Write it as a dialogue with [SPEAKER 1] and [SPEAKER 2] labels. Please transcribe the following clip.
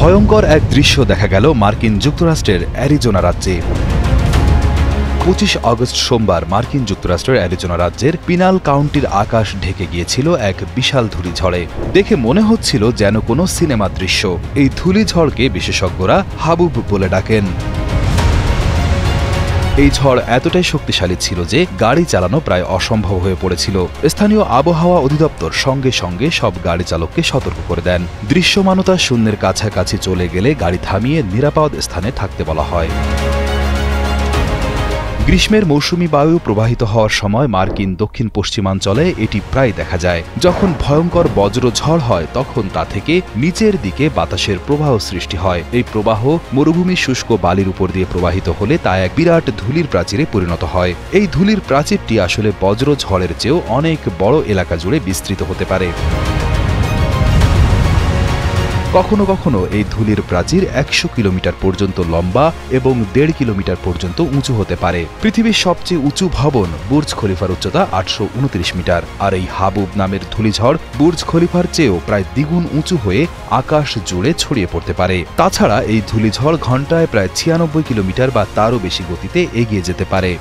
[SPEAKER 1] ভয়ঙ্কর এক দৃশ্য দেখা গেল মার্কিন যুক্তরাষ্ট্রের অ্যারিজোনা রাজ্যে। 25 আগস্ট সোমবার মার্কিন যুক্তরাষ্ট্রের অ্যারিজোনা রাজ্যের পিনাল কাউন্টির আকাশ ঢেকে গিয়েছিল এক বিশাল ধূলিঝড়ে। দেখে মনে হচ্ছিল যেন কোনো সিনেমার দৃশ্য। এই ধূলিঝড়কে বিশেষজ্ঞরা হাবুব বলে ডাকেন। এই ঝড় এতটাই শক্তিশালী ছিল যে গাড়ি চালানো প্রায় অসম্ভব হয়ে পড়েছিল। স্থানীয় আবহাওয়া অধিদপ্তর সঙ্গে সঙ্গে সব গাড়ি চালককে সতর্ক করে দেন। দৃশ্যমানতা শূন্যের কাছাকাছি চলে গেলে গাড়ি থামিয়ে নিরাপদ স্থানে থাকতে বলা হয়। গ্রীষ্মের মৌসুমি বায়ু প্রবাহিত হওয়ার সময় মার্কিন দক্ষিণ পশ্চিমাঞ্চলে এটি প্রায় দেখা যায়। যখন ভয়ঙ্কর বজ্রঝড় হয় তখন তা থেকে নিচের দিকে বাতাসের প্রবাহ সৃষ্টি হয়। এই প্রবাহ মরুভূমি শুষ্ক বালির উপর দিয়ে প্রবাহিত হলে তা এক বিরাট ধূলির প্রাচীরে পরিণত হয়। এই ধূলির প্রাচীরটি আসলে বজ্রঝড়ের চেয়েও অনেক বড় এলাকা জুড়ে বিস্তৃত হতে পারে। কখনো কখনো এই ধূলির প্রাচীর 100 কিলোমিটার পর্যন্ত লম্বা এবং 1.5 কিলোমিটার পর্যন্ত উঁচু হতে পারে। পৃথিবীর সবচেয়ে উঁচু ভবন বুর্জ খলিফার উচ্চতা 829 মিটার, আর এই হাবুব নামের ধূলিঝড় বুর্জ খলিফার চেয়েও প্রায় দ্বিগুণ উঁচু হয়ে আকাশ জুড়ে ছড়িয়ে পড়তে পারে। তাছাড়া এই ধূলিঝড় ঘণ্টায় প্রায় 96 কিলোমিটার বা তারও বেশি গতিতে এগিয়ে যেতে পারে।